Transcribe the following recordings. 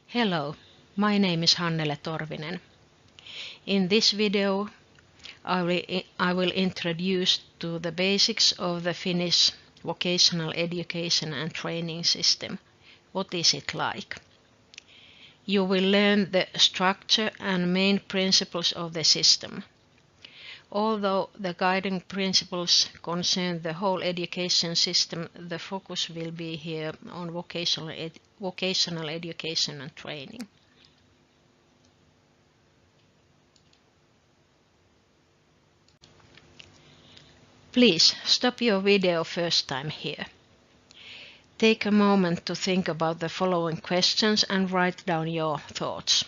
Hello, my name is Hannele Torvinen. In this video, I will introduce to the basics of the Finnish vocational education and training system. What is it like? You will learn the structure and main principles of the system. Although the guiding principles concern the whole education system, the focus will be here on vocational education and training. Please stop your video first time here. Take a moment to think about the following questions and write down your thoughts.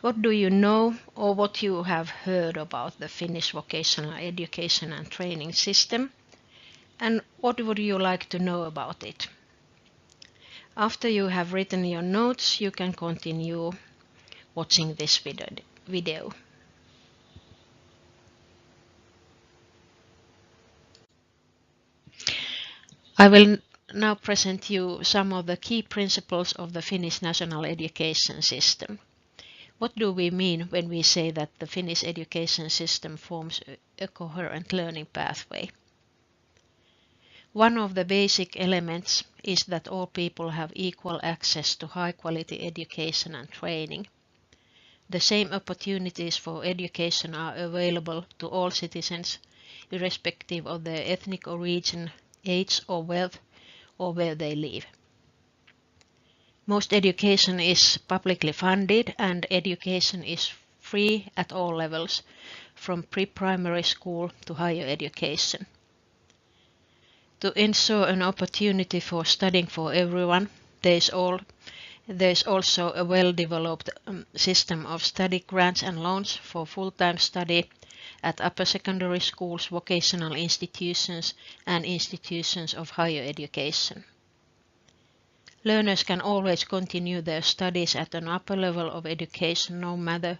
What do you know or what you have heard about the Finnish vocational education and training system? And what would you like to know about it? After you have written your notes, you can continue watching this video. I will now present you some of the key principles of the Finnish national education system. What do we mean when we say that the Finnish education system forms a coherent learning pathway? One of the basic elements is that all people have equal access to high-quality education and training. The same opportunities for education are available to all citizens, irrespective of their ethnic origin, age or wealth, or where they live. Most education is publicly funded and education is free at all levels, from pre-primary school to higher education. To ensure an opportunity for studying for everyone, there is also a well-developed system of study grants and loans for full-time study at upper secondary schools, vocational institutions, and institutions of higher education. Learners can always continue their studies at an upper level of education no matter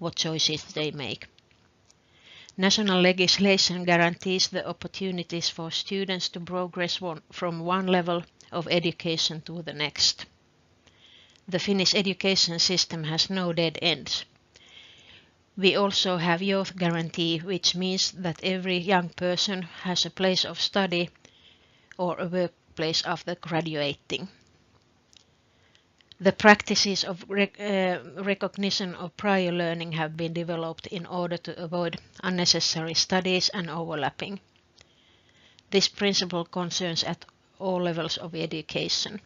what choices they make. National legislation guarantees the opportunities for students to progress from one level of education to the next. The Finnish education system has no dead ends. We also have youth guarantee, which means that every young person has a place of study or a workplace after graduating. The practices of recognition of prior learning have been developed in order to avoid unnecessary studies and overlapping. This principle concerns at all levels of education.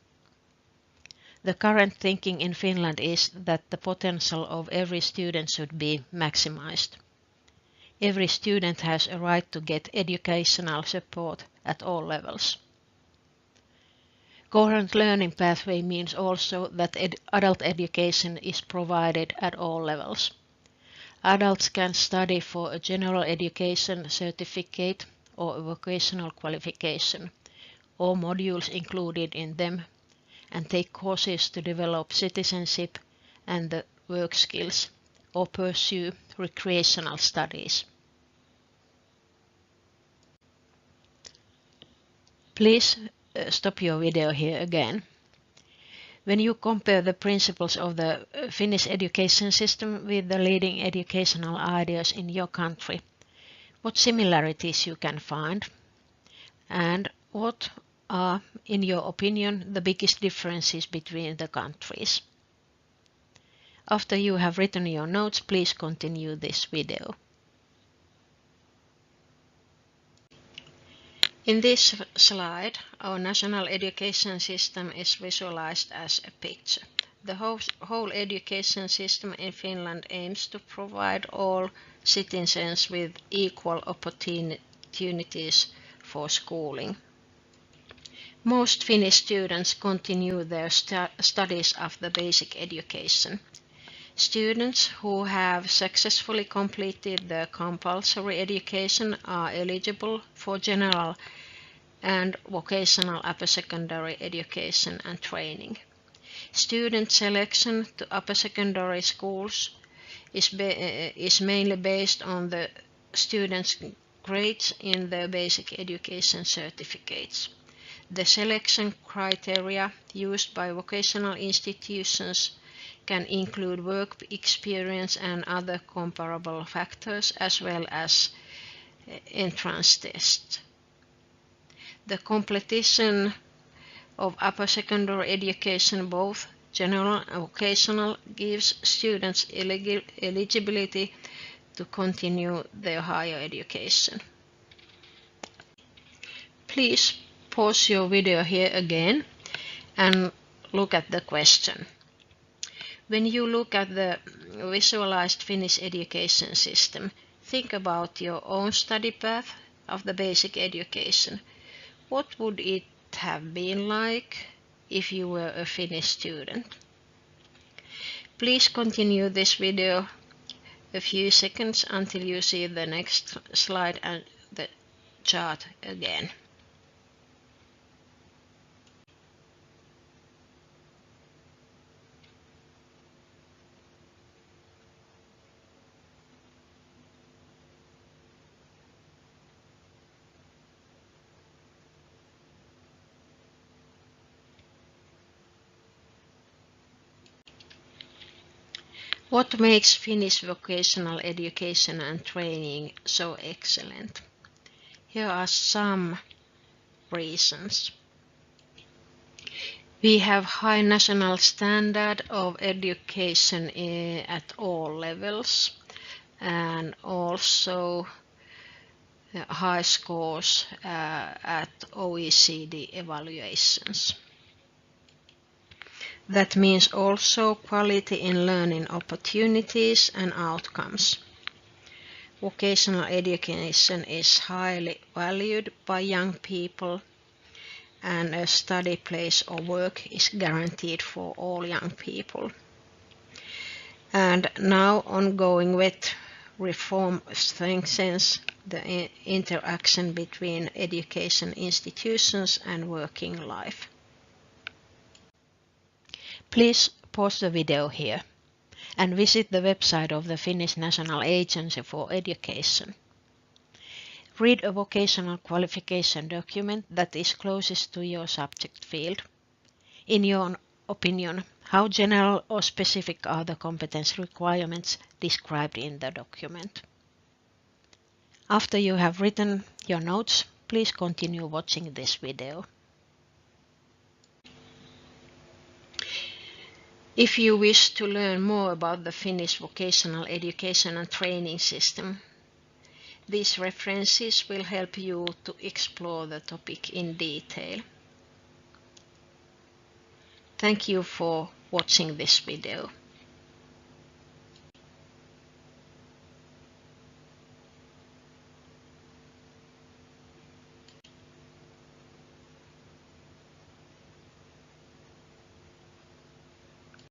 The current thinking in Finland is that the potential of every student should be maximized. Every student has a right to get educational support at all levels. Coherent learning pathway means also that adult education is provided at all levels. Adults can study for a general education certificate or a vocational qualification, or modules included in them, and take courses to develop citizenship and the work skills, or pursue recreational studies. Please stop your video here again. When you compare the principles of the Finnish education system with the leading educational ideas in your country, what similarities you can find, and what are, in your opinion, the biggest differences between the countries? After you have written your notes, please continue this video. In this slide, our national education system is visualized as a picture. The whole education system in Finland aims to provide all citizens with equal opportunities for schooling. Most Finnish students continue their studies after basic education. Students who have successfully completed their compulsory education are eligible for general and vocational upper secondary education and training. Student selection to upper secondary schools is mainly based on the students' grades in their basic education certificates. The selection criteria used by vocational institutions can include work experience and other comparable factors, as well as entrance tests. The completion of upper secondary education, both general and vocational, gives students eligibility to continue their higher education. Please pause your video here again and look at the question. When you look at the visualized Finnish education system, think about your own study path of the basic education. What would it have been like if you were a Finnish student? Please continue this video a few seconds until you see the next slide and the chart again. What makes Finnish vocational education and training so excellent? Here are some reasons. We have high national standard of education at all levels, and also high scores at OECD evaluations. That means also quality in learning opportunities and outcomes. Vocational education is highly valued by young people, and a study place or work is guaranteed for all young people. And now ongoing VET reform strengthens the interaction between education institutions and working life. Please pause the video here and visit the website of the Finnish National Agency for Education. Read a vocational qualification document that is closest to your subject field. In your opinion, how general or specific are the competence requirements described in the document? After you have written your notes, please continue watching this video. If you wish to learn more about the Finnish vocational education and training system, these references will help you to explore the topic in detail. Thank you for watching this video.